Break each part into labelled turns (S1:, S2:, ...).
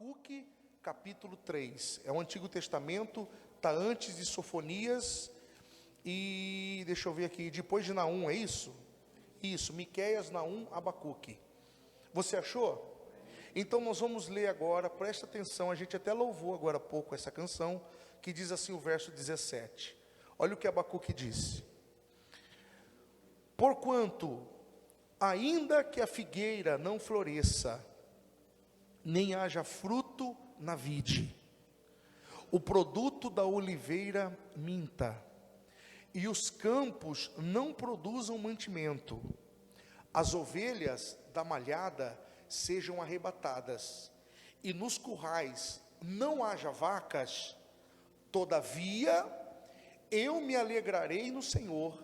S1: Abacuque, capítulo 3. É o Antigo Testamento, está antes de Sofonias e, deixa eu ver aqui, depois de Naum, é isso? Isso, Miqueias, Naum, Abacuque. Você achou? Então nós vamos ler agora, presta atenção, a gente até louvou agora há pouco essa canção, que diz assim o verso 17. Olha o que Abacuque disse. Porquanto, ainda que a figueira não floresça, nem haja fruto na vide, o produto da oliveira minta, e os campos não produzam mantimento, as ovelhas da malhada sejam arrebatadas, e nos currais não haja vacas, todavia eu me alegrarei no Senhor,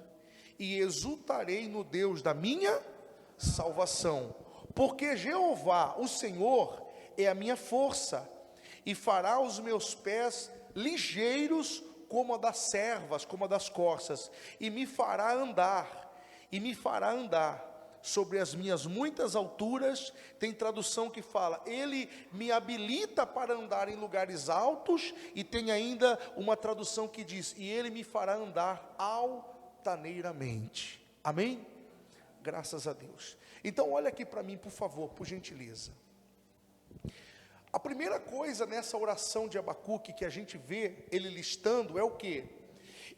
S1: e exultarei no Deus da minha salvação, porque Jeová, o Senhor, é a minha força, e fará os meus pés ligeiros como a das servas, como a das corças, e me fará andar sobre as minhas muitas alturas. Tem tradução que fala, ele me habilita para andar em lugares altos, e tem ainda uma tradução que diz, e ele me fará andar altaneiramente. Amém? Graças a Deus. Então olha aqui para mim, por favor, por gentileza. A primeira coisa nessa oração de Abacuque que a gente vê ele listando é o quê?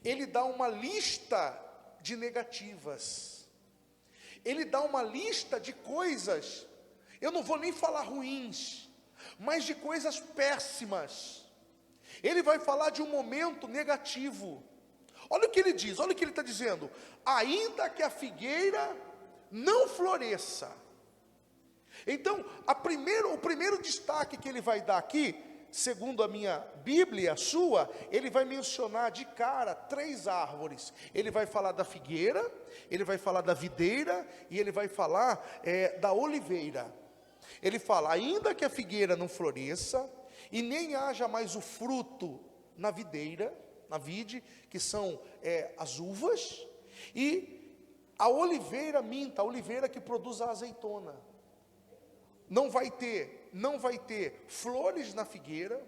S1: Ele dá uma lista de negativas. Ele dá uma lista de coisas, eu não vou nem falar ruins, mas de coisas péssimas. Ele vai falar de um momento negativo. Olha o que ele diz, olha o que ele está dizendo. Ainda que a figueira não floresça. Então, o primeiro destaque que ele vai dar aqui, segundo a minha Bíblia, a sua, ele vai mencionar de cara 3 árvores. Ele vai falar da figueira, ele vai falar da videira, e ele vai falar da oliveira. Ele fala, ainda que a figueira não floresça, e nem haja mais o fruto na videira, na vide, que são as uvas, e a oliveira minta, a oliveira que produz a azeitona. Não vai ter flores na figueira,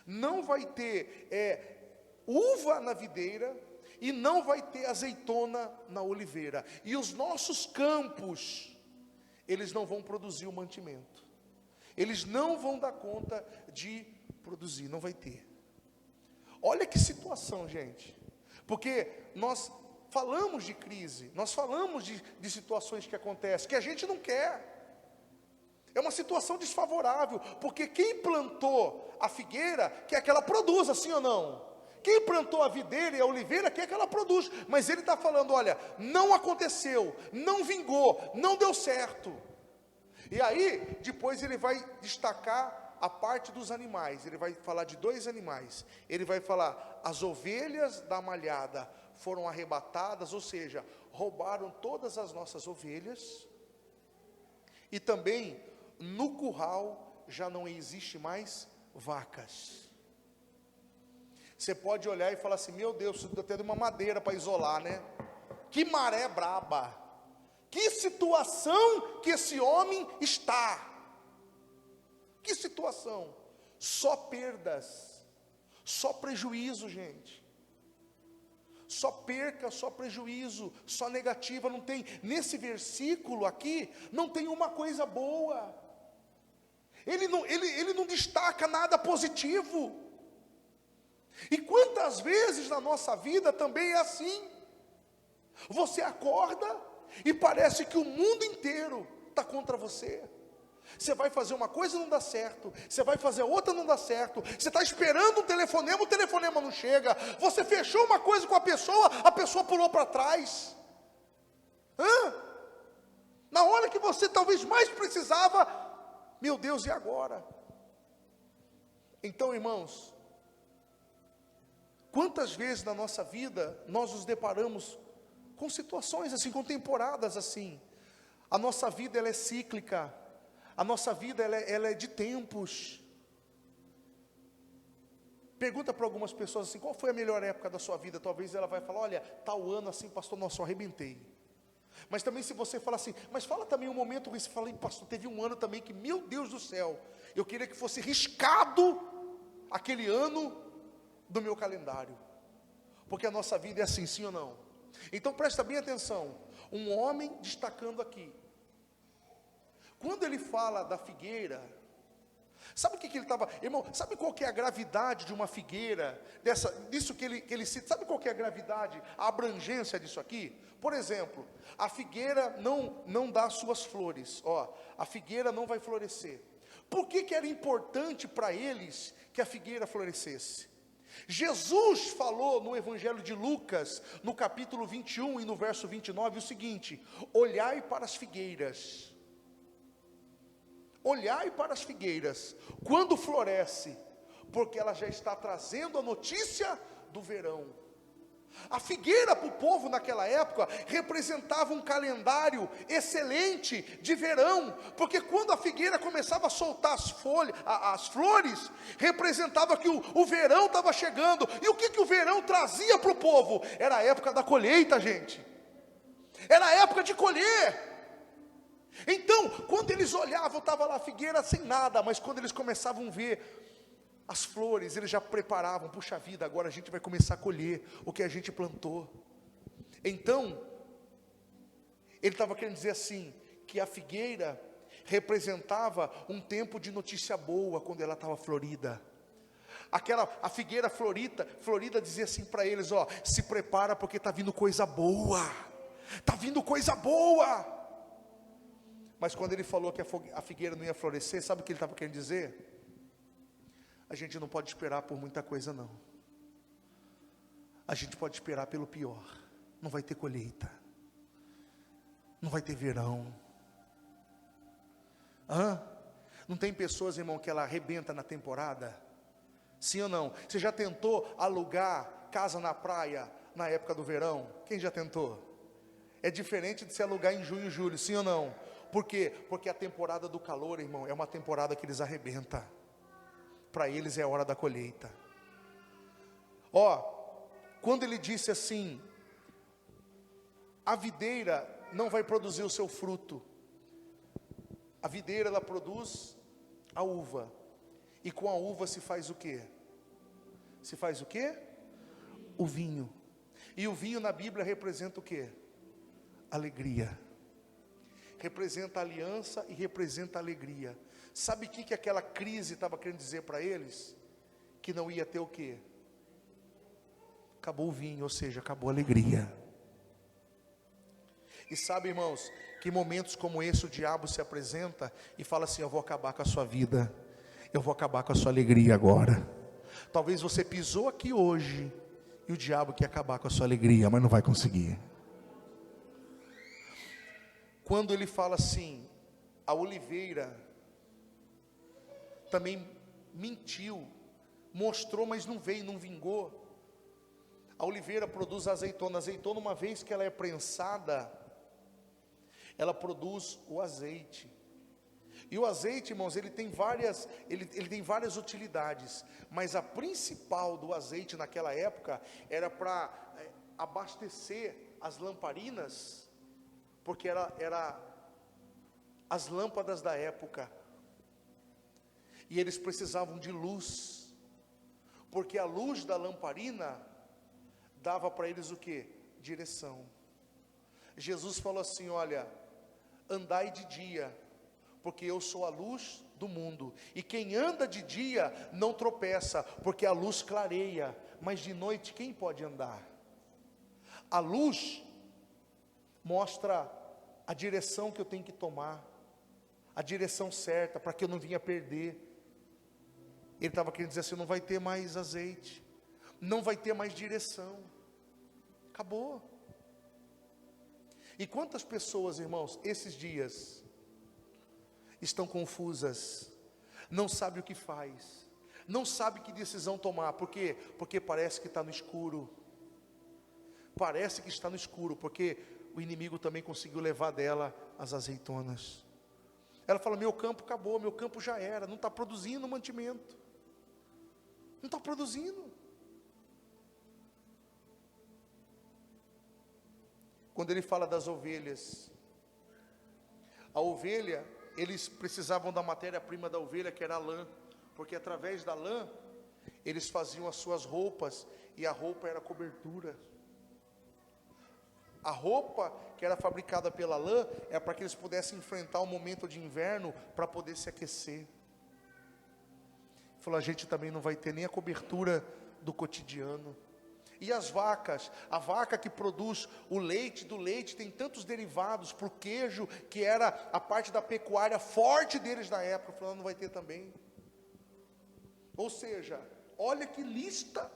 S1: não vai ter uva na videira, e não vai ter azeitona na oliveira. E os nossos campos, eles não vão produzir o mantimento. Eles não vão dar conta de produzir, não vai ter. Olha que situação, gente. Porque nós falamos de crise, nós falamos de situações que acontecem, que a gente não quer. É uma situação desfavorável, porque quem plantou a figueira quer que ela produza, sim ou não? Quem plantou a videira e a oliveira quer que ela produza, mas ele está falando, olha, não aconteceu, não vingou, não deu certo. E aí, depois ele vai destacar a parte dos animais, ele vai falar de 2 animais, ele vai falar, as ovelhas da malhada foram arrebatadas, ou seja, roubaram todas as nossas ovelhas, e também, no curral já não existe mais vacas. Você pode olhar e falar assim, meu Deus, isso deu até de uma madeira para isolar, né? Que maré braba, que situação que esse homem está, que situação, só perdas, só prejuízo, gente, só perca, só prejuízo, só negativa, não tem, nesse versículo aqui, não tem uma coisa boa, ele não destaca nada positivo. E quantas vezes na nossa vida também é assim, você acorda e parece que o mundo inteiro está contra você. Você vai fazer uma coisa e não dá certo, você vai fazer outra e não dá certo, você está esperando um telefonema, o telefonema não chega, você fechou uma coisa com a pessoa pulou para trás. Na hora que você talvez mais precisava, meu Deus, e agora? Então, irmãos, quantas vezes na nossa vida nós nos deparamos com situações assim, com temporadas assim. A nossa vida ela é cíclica, a nossa vida ela é de tempos. Pergunta para algumas pessoas assim, qual foi a melhor época da sua vida? Talvez ela vai falar, olha, tal ano assim, pastor, nossa, eu arrebentei. Mas também se você falar assim, mas fala também um momento que você fala, pastor, teve um ano também que, meu Deus do céu, eu queria que fosse riscado aquele ano do meu calendário. Porque a nossa vida é assim, sim ou não? Então presta bem atenção, um homem destacando aqui. Quando ele fala da figueira, sabe o que ele estava, irmão, sabe qual que é a gravidade de uma figueira, disso que ele cita, sabe qual que é a gravidade, a abrangência disso aqui? Por exemplo, a figueira não dá suas flores, a figueira não vai florescer. Por que era importante para eles que a figueira florescesse? Jesus falou no Evangelho de Lucas, no capítulo 21 e no verso 29, o seguinte: olhai para as figueiras, quando floresce, porque ela já está trazendo a notícia do verão. A figueira para o povo naquela época representava um calendário excelente de verão, porque quando a figueira começava a soltar as flores, representava que o verão estava chegando. E o que o verão trazia para o povo? Era a época da colheita, gente. Era a época de colher. Então, quando eles olhavam, estava lá a figueira sem nada, mas quando eles começavam a ver as flores, eles já preparavam, puxa vida, agora a gente vai começar a colher o que a gente plantou. Então, ele estava querendo dizer assim, que a figueira representava um tempo de notícia boa, quando ela estava florida. A figueira florida dizia assim para eles, se prepara porque está vindo coisa boa, está vindo coisa boa. Mas quando ele falou que a figueira não ia florescer, sabe o que ele estava querendo dizer? A gente não pode esperar por muita coisa não. A gente pode esperar pelo pior. Não vai ter colheita, não vai ter verão. Não tem pessoas, irmão, que ela arrebenta na temporada? Sim ou não? Você já tentou alugar casa na praia na época do verão? Quem já tentou? É diferente de se alugar em junho e julho, sim ou não? Por quê? Porque a temporada do calor, irmão, é uma temporada que eles arrebentam. Para eles é a hora da colheita. Quando ele disse assim, a videira não vai produzir o seu fruto. A videira, ela produz a uva. E com a uva se faz o quê? Se faz o quê? O vinho. E o vinho na Bíblia representa o quê? Alegria. Representa aliança e representa alegria. Sabe o que aquela crise estava querendo dizer para eles? Que não ia ter o quê? Acabou o vinho, ou seja, acabou a alegria. E sabe, irmãos, que momentos como esse o diabo se apresenta e fala assim, eu vou acabar com a sua vida, eu vou acabar com a sua alegria agora. Talvez você pisou aqui hoje e o diabo quer acabar com a sua alegria, mas não vai conseguir. Quando ele fala assim, a oliveira também mentiu, mostrou, mas não veio, não vingou. A oliveira produz a azeitona, uma vez que ela é prensada, ela produz o azeite. E o azeite, irmãos, ele tem várias utilidades, mas a principal do azeite naquela época era para abastecer as lamparinas, porque era as lâmpadas da época. E eles precisavam de luz, porque a luz da lamparina dava para eles o quê? Direção. Jesus falou assim, olha, andai de dia, porque eu sou a luz do mundo, e quem anda de dia não tropeça, porque a luz clareia, mas de noite quem pode andar? A luz mostra a direção que eu tenho que tomar, a direção certa, para que eu não venha perder. Ele estava querendo dizer assim, não vai ter mais azeite, não vai ter mais direção, acabou. E quantas pessoas, irmãos, esses dias, estão confusas, não sabe o que faz, não sabe que decisão tomar, por quê? Porque parece que está no escuro, parece que está no escuro, porque o inimigo também conseguiu levar dela as azeitonas. Ela fala, meu campo acabou, meu campo já era, não está produzindo mantimento, não está produzindo. quando ele fala das ovelhas. A ovelha, eles precisavam da matéria-prima da ovelha, que era a lã, porque através da lã, eles faziam as suas roupas, e a roupa era a cobertura. A roupa que era fabricada pela lã, é para que eles pudessem enfrentar o momento de inverno, para poder se aquecer. Falou, a gente também não vai ter nem a cobertura do cotidiano. E as vacas, a vaca que produz o leite, do leite tem tantos derivados, para o queijo, que era a parte da pecuária forte deles na época, falando, não vai ter também. Ou seja, olha que lista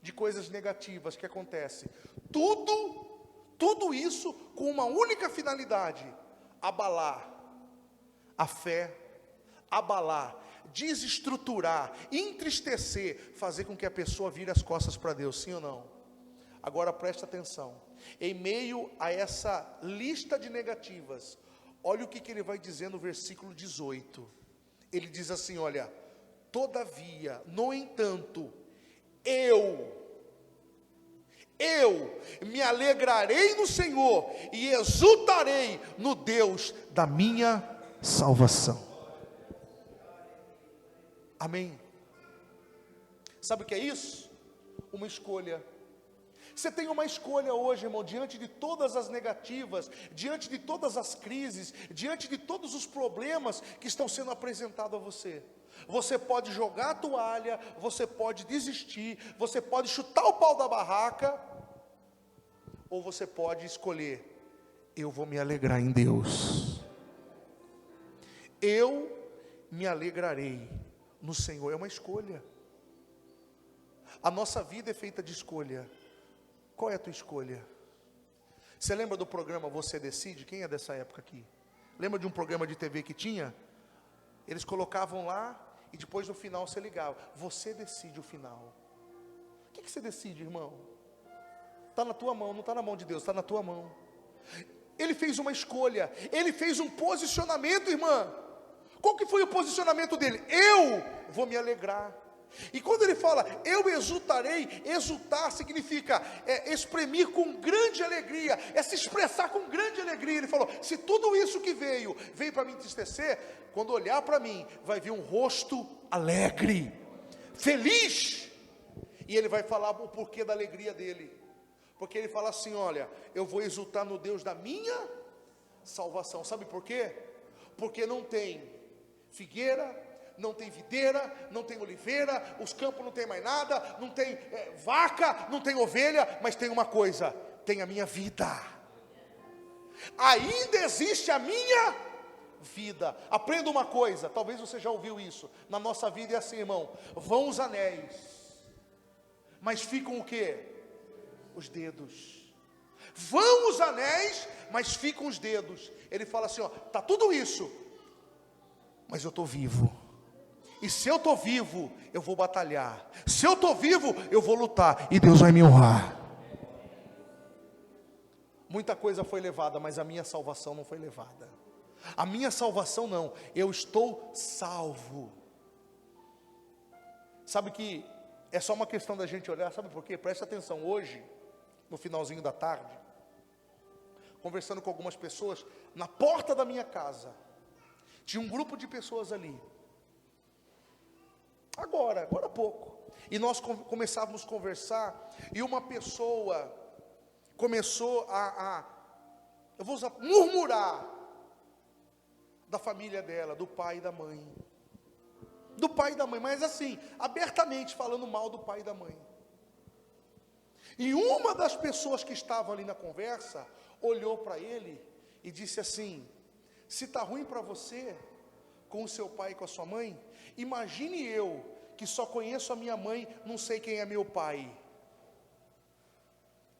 S1: de coisas negativas que acontece. Tudo isso com uma única finalidade: abalar a fé, abalar, desestruturar, entristecer, fazer com que a pessoa vire as costas para Deus, sim ou não? Agora presta atenção, em meio a essa lista de negativas, olha o que ele vai dizer no versículo 18, ele diz assim, olha, todavia, no entanto, eu me alegrarei no Senhor, e exultarei no Deus da minha salvação. Amém? Sabe o que é isso? Uma escolha. Você tem uma escolha hoje, irmão, diante de todas as negativas, diante de todas as crises, diante de todos os problemas que estão sendo apresentados a você. Você pode jogar a toalha, você pode desistir, você pode chutar o pau da barraca, ou você pode escolher, eu vou me alegrar em Deus. Eu me alegrarei no Senhor. É uma escolha. A nossa vida é feita de escolha. Qual é a tua escolha? Você lembra do programa Você Decide? Quem é dessa época aqui? Lembra de um programa de TV que tinha? Eles colocavam lá e depois no final você ligava. Você decide o final. O que você decide, irmão? Está na tua mão, não está na mão de Deus, está na tua mão. Ele fez uma escolha, ele fez um posicionamento, irmã. Qual que foi o posicionamento dele? Eu vou me alegrar. E quando ele fala, eu exultarei, exultar significa exprimir com grande alegria, se expressar com grande alegria. Ele falou, se tudo isso que veio para me entristecer, quando olhar para mim, vai vir um rosto alegre, feliz. E ele vai falar o porquê da alegria dele. Porque ele fala assim, olha, eu vou exultar no Deus da minha salvação. Sabe por quê? Porque não tem figueira, não tem videira, não tem oliveira, os campos não tem mais nada, não tem vaca, não tem ovelha, mas tem uma coisa, tem a minha vida. Ainda existe a minha vida. Aprenda uma coisa, talvez você já ouviu isso, na nossa vida é assim, irmão, vão os anéis, mas ficam o quê? Os dedos. Vão os anéis, mas ficam os dedos. Ele fala assim, ó, tá tudo isso, mas eu estou vivo. E se eu estou vivo, eu vou batalhar. Se eu estou vivo, eu vou lutar. E Deus vai me honrar. Muita coisa foi levada, mas a minha salvação não foi levada. A minha salvação não. Eu estou salvo. Sabe que é só uma questão da gente olhar. Sabe por quê? Presta atenção. Hoje, no finalzinho da tarde, conversando com algumas pessoas, na porta da minha casa, tinha um grupo de pessoas ali. Agora há pouco. E nós começávamos a conversar, e uma pessoa começou eu vou usar, murmurar da família dela, do pai e da mãe. Do pai e da mãe, mas assim, abertamente falando mal do pai e da mãe. E uma das pessoas que estavam ali na conversa, olhou para ele e disse assim, se está ruim para você, com o seu pai e com a sua mãe, imagine eu, que só conheço a minha mãe, não sei quem é meu pai.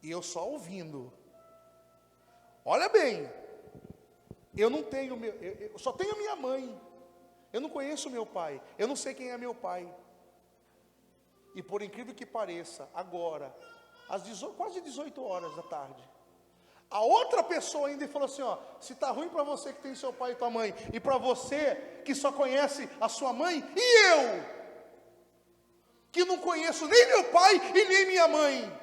S1: E eu só ouvindo. Olha bem, eu não tenho, eu só tenho minha mãe. Eu não conheço meu pai, eu não sei quem é meu pai. E por incrível que pareça, agora, às quase 18 horas da tarde, a outra pessoa ainda falou assim, ó, se está ruim para você que tem seu pai e tua mãe, e para você que só conhece a sua mãe, e eu, que não conheço nem meu pai e nem minha mãe,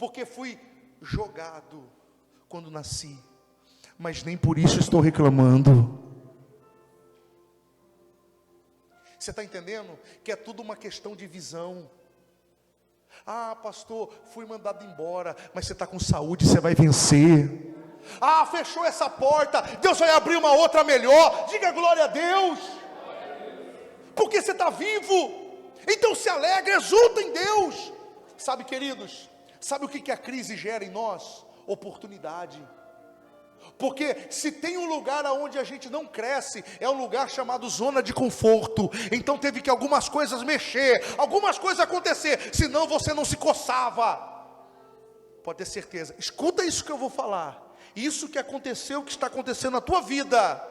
S1: porque fui jogado quando nasci, mas nem por isso estou reclamando. Você está entendendo? Que é tudo uma questão de visão. Ah, pastor, fui mandado embora, mas você está com saúde, você vai vencer. Ah, fechou essa porta, Deus vai abrir uma outra melhor. Diga glória a Deus, porque você está vivo. Então se alegra, exulta em Deus. Sabe, queridos, sabe o que a crise gera em nós? Oportunidade. Porque se tem um lugar onde a gente não cresce, é um lugar chamado zona de conforto. Então teve que algumas coisas mexer, algumas coisas acontecer, senão você não se coçava. Pode ter certeza, escuta isso que eu vou falar. Isso que aconteceu, que está acontecendo na tua vida,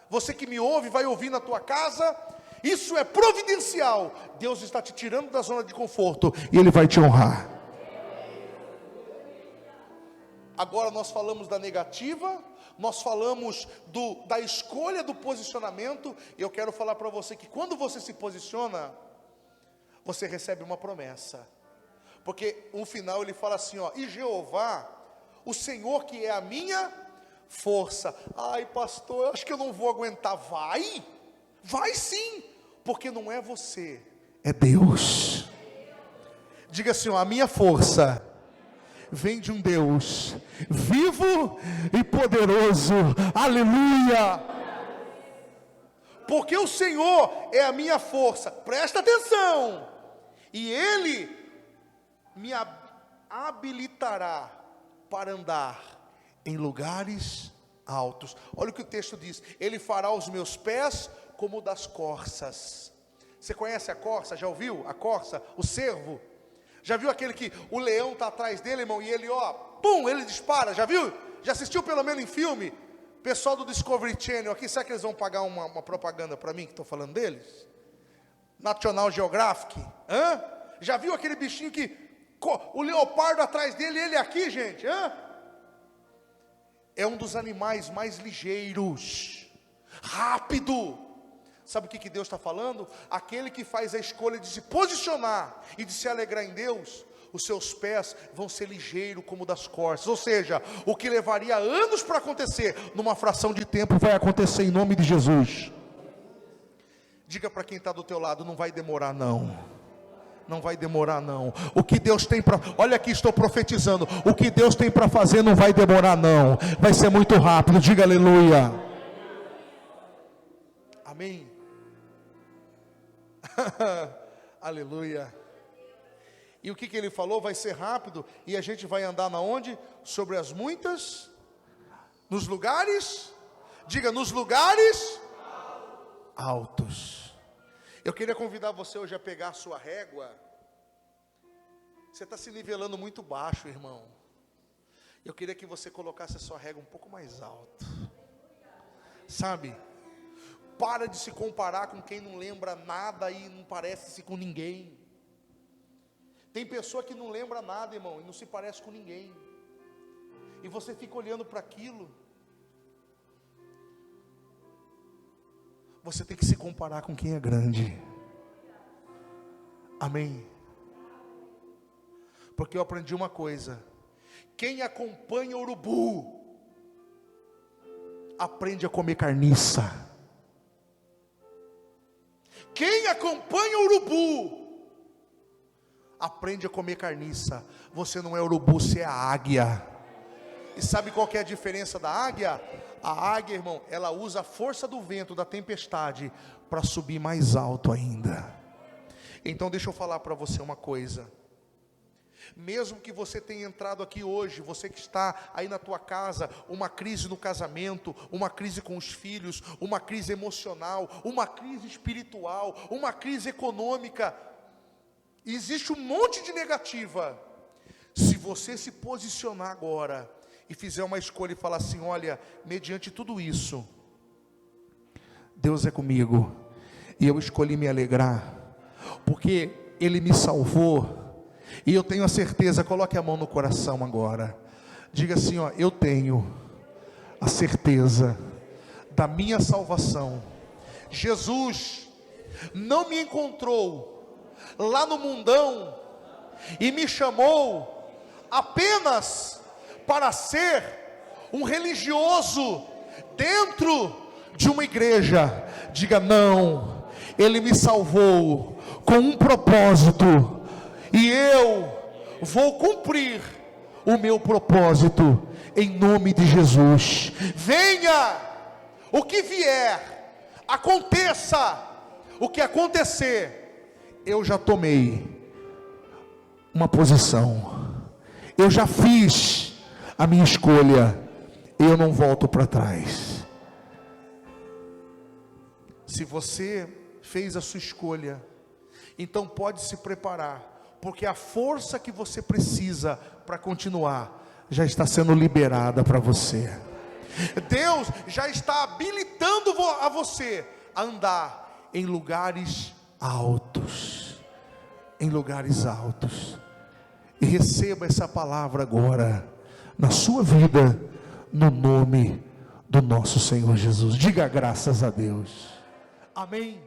S1: você que me ouve, vai ouvir na tua casa, isso é providencial. Deus está te tirando da zona de conforto e Ele vai te honrar. Agora nós falamos da negativa, nós falamos da escolha do posicionamento. Eu quero falar para você que quando você se posiciona, você recebe uma promessa. Porque no final ele fala assim, ó: e Jeová, o Senhor que é a minha força. Ai pastor, eu acho que eu não vou aguentar. Vai sim, porque não é você, é Deus. Diga assim, ó: a minha força vem de um Deus vivo e poderoso. Aleluia. Porque o Senhor é a minha força, presta atenção, e Ele me habilitará para andar em lugares altos. Olha o que o texto diz: Ele fará os meus pés como o das corças. Você conhece a corça? Já ouviu a corça? O cervo? Já viu aquele que o leão está atrás dele, irmão, e ele, ó, pum, ele dispara? Já viu? Já assistiu pelo menos em filme? Pessoal do Discovery Channel aqui, será que eles vão pagar uma propaganda para mim, que estou falando deles? National Geographic? Hã? Já viu aquele bichinho que o leopardo atrás dele, ele aqui, gente? Hã? É um dos animais mais ligeiros, rápido. Sabe o que Deus está falando? Aquele que faz a escolha de se posicionar e de se alegrar em Deus, os seus pés vão ser ligeiros como das corças. Ou seja, o que levaria anos para acontecer, numa fração de tempo vai acontecer em nome de Jesus. Diga para quem está do teu lado: não vai demorar não. Não vai demorar não. O que Deus tem para... Olha aqui, estou profetizando. O que Deus tem para fazer não vai demorar não. Vai ser muito rápido. Diga aleluia. Amém. Aleluia. E o que ele falou? Vai ser rápido. E a gente vai andar na onde? Sobre as muitas, nos lugares, diga, nos lugares altos. Eu queria convidar você hoje a pegar a sua régua. Você está se nivelando muito baixo, irmão. Eu queria que você colocasse a sua régua um pouco mais alto. Sabe? Para de se comparar com quem não lembra nada e não parece-se com ninguém. Tem pessoa que não lembra nada, irmão, e não se parece com ninguém. E você fica olhando para aquilo. Você tem que se comparar com quem é grande. Amém. Porque eu aprendi uma coisa: quem acompanha urubu aprende a comer carniça. Quem acompanha urubu aprende a comer carniça. Você não é urubu, você é a águia. E sabe qual que é a diferença da águia? A águia, irmão, ela usa a força do vento, da tempestade, para subir mais alto ainda. Então deixa eu falar para você uma coisa. Mesmo que você tenha entrado aqui hoje, você que está aí na tua casa, uma crise no casamento, uma crise com os filhos, uma crise emocional, uma crise espiritual, uma crise econômica, existe um monte de negativa. Se você se posicionar agora e fizer uma escolha e falar assim: olha, mediante tudo isso, Deus é comigo, e eu escolhi me alegrar, porque Ele me salvou, e eu tenho a certeza. Coloque a mão no coração agora, diga assim, ó: eu tenho a certeza da minha salvação. Jesus não me encontrou lá no mundão e me chamou apenas para ser um religioso dentro de uma igreja. Diga: não, Ele me salvou com um propósito, e eu vou cumprir o meu propósito, em nome de Jesus. Venha o que vier, aconteça o que acontecer, eu já tomei uma posição, eu já fiz a minha escolha, eu não volto para trás. Se você fez a sua escolha, então pode se preparar, porque a força que você precisa para continuar já está sendo liberada para você. Deus já está habilitando a você a andar em lugares altos, em lugares altos. E receba essa palavra agora na sua vida, no nome do nosso Senhor Jesus. Diga graças a Deus. Amém.